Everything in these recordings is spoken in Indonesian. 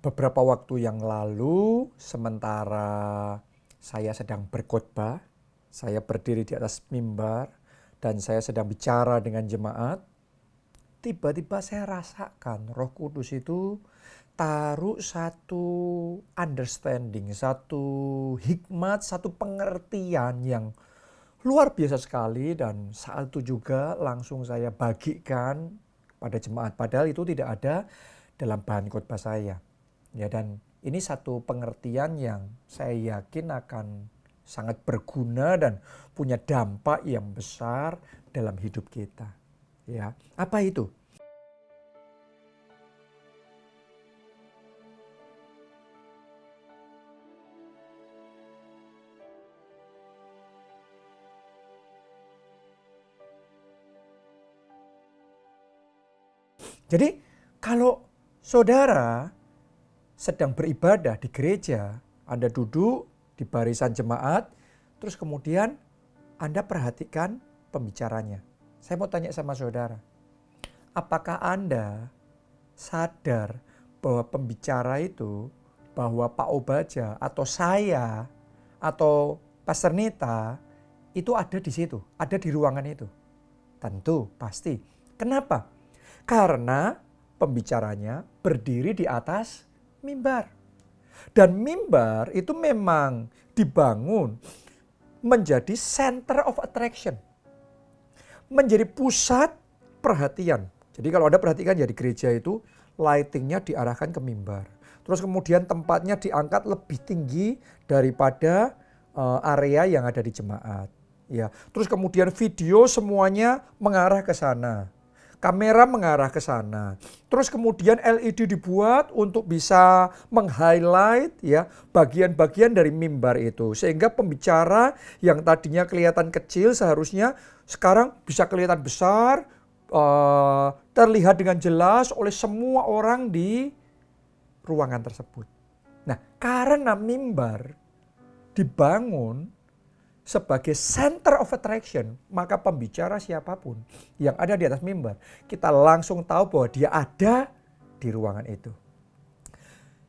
Beberapa waktu yang lalu, sementara saya sedang berkhotbah, saya berdiri di atas mimbar, dan saya sedang bicara dengan jemaat, tiba-tiba saya rasakan Roh Kudus itu taruh satu understanding, satu hikmat, satu pengertian yang luar biasa sekali, dan saat itu juga langsung saya bagikan pada jemaat. Padahal itu tidak ada dalam bahan khotbah saya. Ya, dan ini satu pengertian yang saya yakin akan sangat berguna dan punya dampak yang besar dalam hidup kita. Ya, apa itu? Jadi, kalau saudara sedang beribadah di gereja, Anda duduk di barisan jemaat, terus kemudian Anda perhatikan pembicaranya. Saya mau tanya sama saudara, apakah Anda sadar bahwa pembicara itu, bahwa Pak Obaja atau saya atau Pastor Nita itu ada di situ, ada di ruangan itu? Tentu, pasti. Kenapa? Karena pembicaranya berdiri di atas mimbar. Dan mimbar itu memang dibangun menjadi center of attraction. Menjadi pusat perhatian. Jadi kalau Anda perhatikan ya di gereja itu lightingnya diarahkan ke mimbar. Terus kemudian tempatnya diangkat lebih tinggi daripada area yang ada di jemaat. Ya, terus kemudian video semuanya mengarah ke sana. Kamera mengarah ke sana. Terus kemudian LED dibuat untuk bisa meng-highlight ya bagian-bagian dari mimbar itu. Sehingga pembicara yang tadinya kelihatan kecil seharusnya sekarang bisa kelihatan besar, terlihat dengan jelas oleh semua orang di ruangan tersebut. Nah, karena mimbar dibangun sebagai center of attraction, maka pembicara siapapun yang ada di atas mimbar, kita langsung tahu bahwa dia ada di ruangan itu.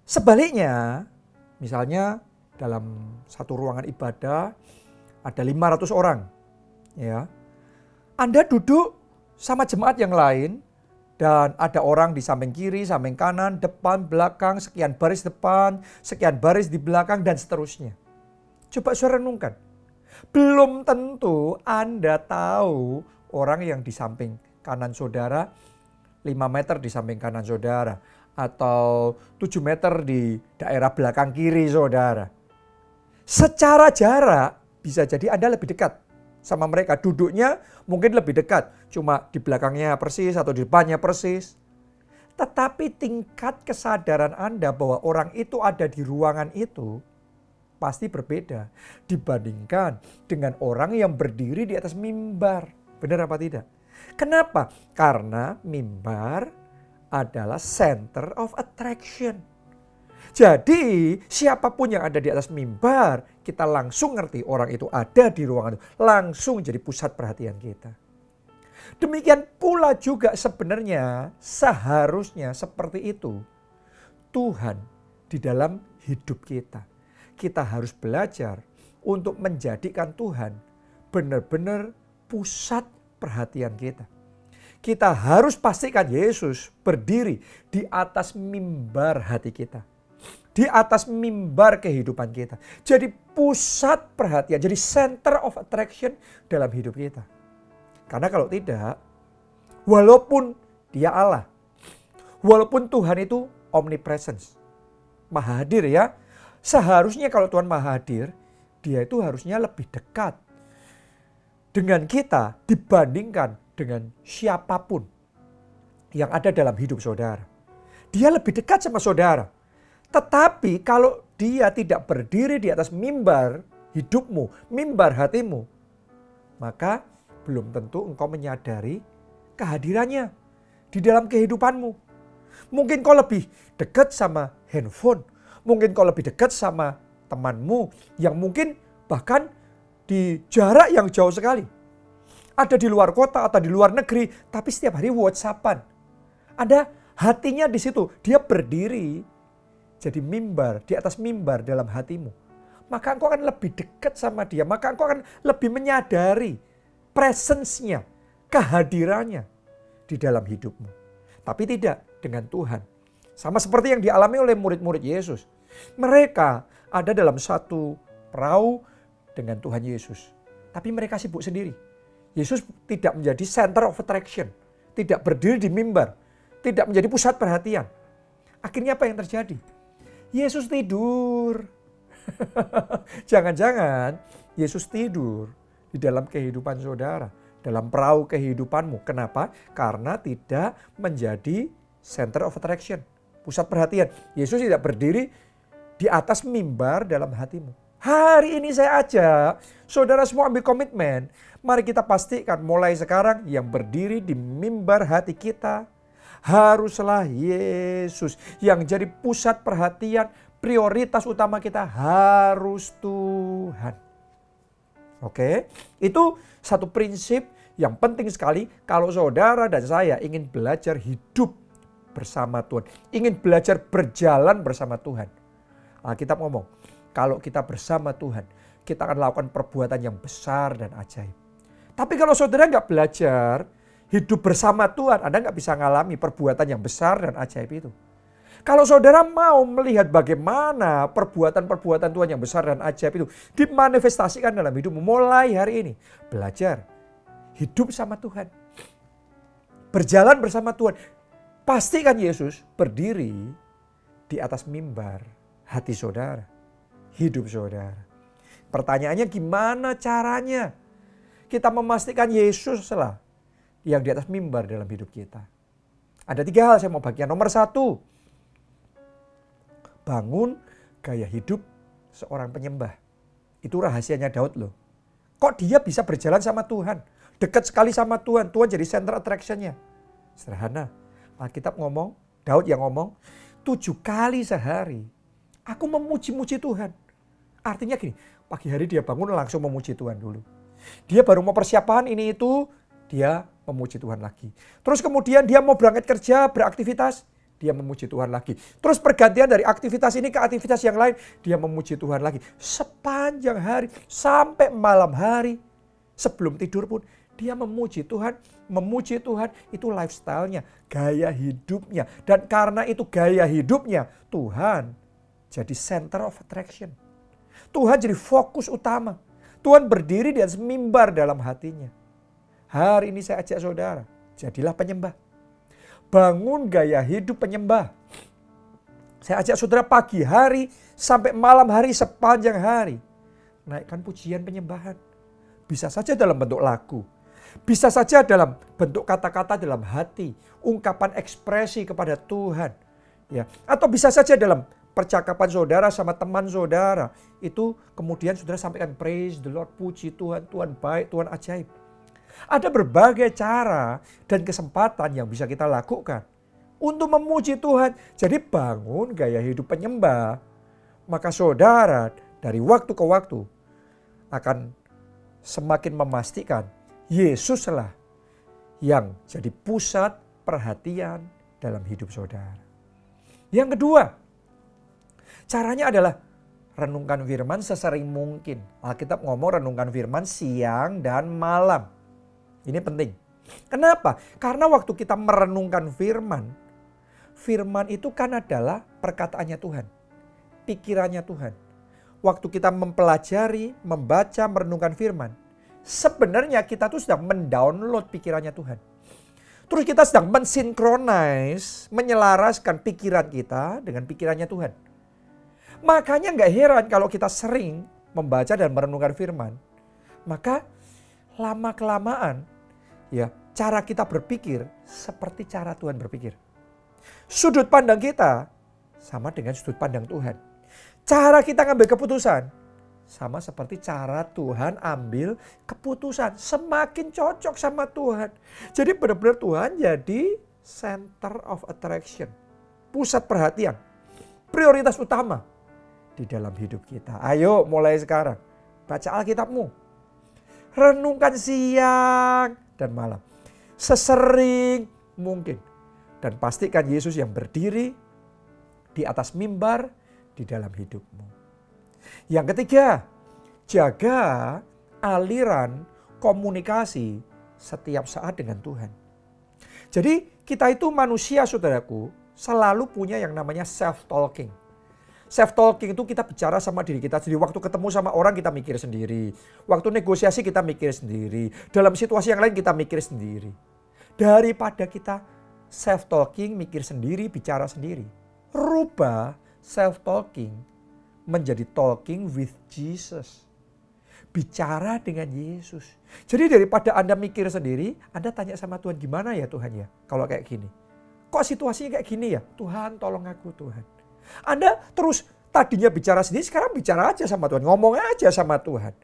Sebaliknya, misalnya dalam satu ruangan ibadah ada 500 orang, ya. Anda duduk sama jemaat yang lain dan ada orang di samping kiri, samping kanan, depan, belakang, sekian baris depan, sekian baris di belakang dan seterusnya. Coba saudara renungkan. Belum tentu Anda tahu orang yang di samping kanan saudara, 5 meter di samping kanan saudara, atau 7 meter di daerah belakang kiri saudara. Secara jarak bisa jadi Anda lebih dekat sama mereka. Duduknya mungkin lebih dekat, cuma di belakangnya persis atau di depannya persis. Tetapi tingkat kesadaran Anda bahwa orang itu ada di ruangan itu pasti berbeda dibandingkan dengan orang yang berdiri di atas mimbar. Benar apa tidak? Kenapa? Karena mimbar adalah center of attraction. Jadi siapapun yang ada di atas mimbar, kita langsung ngerti orang itu ada di ruangan itu. Langsung jadi pusat perhatian kita. Demikian pula juga sebenarnya seharusnya seperti itu Tuhan di dalam hidup kita. Kita harus belajar untuk menjadikan Tuhan benar-benar pusat perhatian kita. Kita harus pastikan Yesus berdiri di atas mimbar hati kita. Di atas mimbar kehidupan kita. Jadi pusat perhatian, jadi center of attraction dalam hidup kita. Karena kalau tidak, walaupun dia Allah, walaupun Tuhan itu omnipresence, maha hadir ya, seharusnya kalau Tuhan maha hadir, dia itu harusnya lebih dekat dengan kita dibandingkan dengan siapapun yang ada dalam hidup saudara. Dia lebih dekat sama saudara. Tetapi kalau dia tidak berdiri di atas mimbar hidupmu, mimbar hatimu, maka belum tentu engkau menyadari kehadirannya di dalam kehidupanmu. Mungkin kau lebih dekat sama handphone. Mungkin kau lebih dekat sama temanmu yang mungkin bahkan di jarak yang jauh sekali. Ada di luar kota atau di luar negeri, tapi setiap hari WhatsAppan. Ada hatinya di situ. Dia berdiri jadi mimbar, di atas mimbar dalam hatimu, maka engkau akan lebih dekat sama dia. Maka engkau akan lebih menyadari presence-nya, kehadirannya di dalam hidupmu. Tapi tidak dengan Tuhan. Sama seperti yang dialami oleh murid-murid Yesus. Mereka ada dalam satu perahu dengan Tuhan Yesus. Tapi mereka sibuk sendiri. Yesus tidak menjadi center of attraction. Tidak berdiri di mimbar. Tidak menjadi pusat perhatian. Akhirnya apa yang terjadi? Yesus tidur. Jangan-jangan Yesus tidur di dalam kehidupan saudara. Dalam perahu kehidupanmu. Kenapa? Karena tidak menjadi center of attraction. Pusat perhatian. Yesus tidak berdiri di atas mimbar dalam hatimu. Hari ini saya ajak saudara semua ambil komitmen. Mari kita pastikan mulai sekarang yang berdiri di mimbar hati kita haruslah Yesus. Yang jadi pusat perhatian, prioritas utama kita harus Tuhan. Oke, itu satu prinsip yang penting sekali kalau saudara dan saya ingin belajar hidup bersama Tuhan. Ingin belajar berjalan bersama Tuhan. Alkitab ngomong, kalau kita bersama Tuhan, kita akan lakukan perbuatan yang besar dan ajaib. Tapi kalau saudara nggak belajar hidup bersama Tuhan, Anda nggak bisa ngalami perbuatan yang besar dan ajaib itu. Kalau saudara mau melihat bagaimana perbuatan-perbuatan Tuhan yang besar dan ajaib itu dimanifestasikan dalam hidupmu mulai hari ini. Belajar hidup sama Tuhan. Berjalan bersama Tuhan. Pastikan Yesus berdiri di atas mimbar hati saudara, hidup saudara. Pertanyaannya gimana caranya kita memastikan Yesus lah yang di atas mimbar dalam hidup kita? Ada 3 hal saya mau bagikan. Nomor 1, bangun gaya hidup seorang penyembah. Itu rahasianya Daud loh. Kok dia bisa berjalan sama Tuhan? Dekat sekali sama Tuhan. Tuhan jadi center attraction-nya. Sederhana. Alkitab ngomong, Daud yang ngomong, 7 kali sehari aku memuji-muji Tuhan. Artinya gini, pagi hari dia bangun langsung memuji Tuhan dulu. Dia baru mau persiapan ini itu, dia memuji Tuhan lagi. Terus kemudian dia mau berangkat kerja, beraktivitas, dia memuji Tuhan lagi. Terus pergantian dari aktivitas ini ke aktivitas yang lain, dia memuji Tuhan lagi. Sepanjang hari, sampai malam hari, sebelum tidur pun, dia memuji Tuhan itu lifestyle-nya, gaya hidupnya. Dan karena itu gaya hidupnya, Tuhan jadi center of attraction. Tuhan jadi fokus utama. Tuhan berdiri di atas mimbar dalam hatinya. Hari ini saya ajak saudara, jadilah penyembah. Bangun gaya hidup penyembah. Saya ajak saudara pagi hari sampai malam hari sepanjang hari. Naikkan pujian penyembahan. Bisa saja dalam bentuk lagu. Bisa saja dalam bentuk kata-kata dalam hati. Ungkapan ekspresi kepada Tuhan. Ya. Atau bisa saja dalam percakapan saudara sama teman saudara. Itu kemudian saudara sampaikan praise the Lord. Puji Tuhan, Tuhan baik, Tuhan ajaib. Ada berbagai cara dan kesempatan yang bisa kita lakukan untuk memuji Tuhan. Jadi bangun gaya hidup penyembah. Maka saudara dari waktu ke waktu akan semakin memastikan Yesuslah yang jadi pusat perhatian dalam hidup saudara. Yang kedua, caranya adalah renungkan firman sesering mungkin. Alkitab ngomong renungkan firman siang dan malam. Ini penting. Kenapa? Karena waktu kita merenungkan firman, firman itu kan adalah perkataannya Tuhan. Pikirannya Tuhan. Waktu kita mempelajari, membaca, merenungkan firman, sebenarnya kita tuh sedang mendownload pikirannya Tuhan. Terus kita sedang mensinkronize, menyelaraskan pikiran kita dengan pikirannya Tuhan. Makanya gak heran kalau kita sering membaca dan merenungkan firman, maka lama-kelamaan ya cara kita berpikir seperti cara Tuhan berpikir. Sudut pandang kita sama dengan sudut pandang Tuhan. Cara kita ngambil keputusan sama seperti cara Tuhan ambil keputusan. Semakin cocok sama Tuhan. Jadi benar-benar Tuhan jadi center of attraction. Pusat perhatian. Prioritas utama di dalam hidup kita. Ayo mulai sekarang. Baca Alkitabmu. Renungkan siang dan malam. Sesering mungkin. Dan pastikan Yesus yang berdiri di atas mimbar, di dalam hidupmu. Yang ketiga, jaga aliran komunikasi setiap saat dengan Tuhan. Jadi kita itu manusia saudaraku selalu punya yang namanya self-talking. Self-talking itu kita bicara sama diri kita sendiri. Waktu ketemu sama orang kita mikir sendiri. Waktu negosiasi kita mikir sendiri. Dalam situasi yang lain kita mikir sendiri. Daripada kita self-talking, mikir sendiri, bicara sendiri. Rubah self-talking menjadi talking with Jesus. Bicara dengan Yesus. Jadi daripada Anda mikir sendiri, Anda tanya sama Tuhan, gimana ya Tuhan ya kalau kayak gini? Kok situasinya kayak gini ya? Tuhan tolong aku Tuhan. Anda terus tadinya bicara sendiri, sekarang bicara aja sama Tuhan. Ngomong aja sama Tuhan.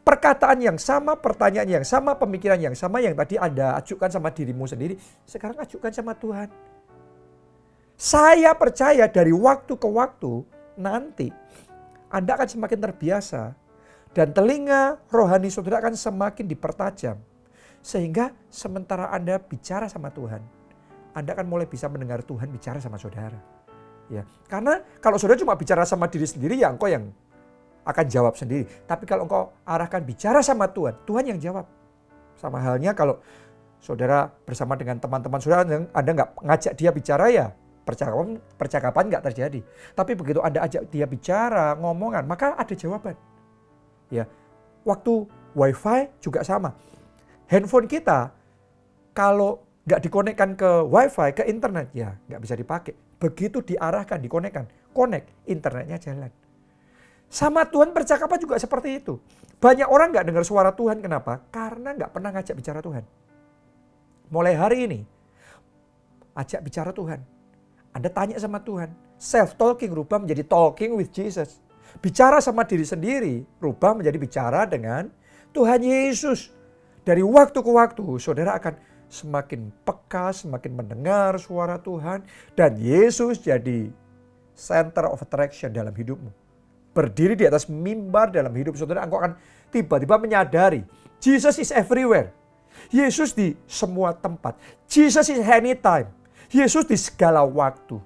Perkataan yang sama, pertanyaan yang sama, pemikiran yang sama yang tadi Anda ajukan sama dirimu sendiri, sekarang ajukan sama Tuhan. Saya percaya dari waktu ke waktu nanti Anda akan semakin terbiasa dan telinga rohani saudara akan semakin dipertajam. Sehingga sementara Anda bicara sama Tuhan, Anda akan mulai bisa mendengar Tuhan bicara sama saudara. Ya, karena kalau saudara cuma bicara sama diri sendiri, ya engkau yang akan jawab sendiri. Tapi kalau engkau arahkan bicara sama Tuhan, Tuhan yang jawab. Sama halnya kalau saudara bersama dengan teman-teman saudara, Anda nggak ngajak dia bicara ya, percakapan nggak terjadi. Tapi begitu Anda ajak dia bicara, ngomongan, maka ada jawaban. Ya, waktu wifi juga sama. Handphone kita kalau nggak dikonekkan ke wifi, ke internet, ya nggak bisa dipakai. Begitu diarahkan, dikonekkan, internetnya jalan. Sama Tuhan percakapan juga seperti itu. Banyak orang nggak dengar suara Tuhan, kenapa? Karena nggak pernah ngajak bicara Tuhan. Mulai hari ini, ajak bicara Tuhan. Anda tanya sama Tuhan. Self-talking rubah menjadi talking with Jesus. Bicara sama diri sendiri, rubah menjadi bicara dengan Tuhan Yesus. Dari waktu ke waktu, saudara akan semakin peka, semakin mendengar suara Tuhan. Dan Yesus jadi center of attraction dalam hidupmu. Berdiri di atas mimbar dalam hidup saudara, engkau akan tiba-tiba menyadari Jesus is everywhere. Yesus di semua tempat. Jesus is anytime. Yesus di segala waktu.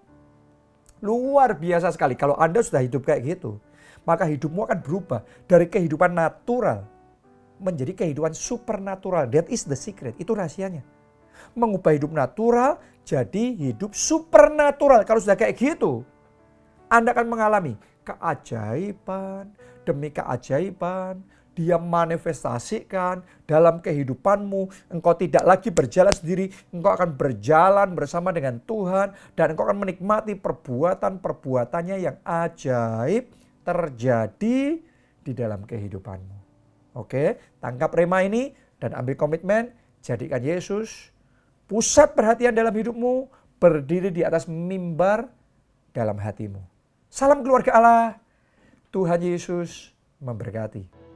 Luar biasa sekali. Kalau Anda sudah hidup kayak gitu, maka hidupmu akan berubah dari kehidupan natural menjadi kehidupan supernatural. That is the secret. Itu rahasianya. Mengubah hidup natural jadi hidup supernatural. Kalau sudah kayak gitu, Anda akan mengalami keajaiban demi keajaiban. Dia manifestasikan dalam kehidupanmu. Engkau tidak lagi berjalan sendiri. Engkau akan berjalan bersama dengan Tuhan. Dan engkau akan menikmati perbuatan-perbuatannya yang ajaib terjadi di dalam kehidupanmu. Oke, tangkap rema ini dan ambil komitmen. Jadikan Yesus pusat perhatian dalam hidupmu. Berdiri di atas mimbar dalam hatimu. Salam keluarga Allah. Tuhan Yesus memberkati.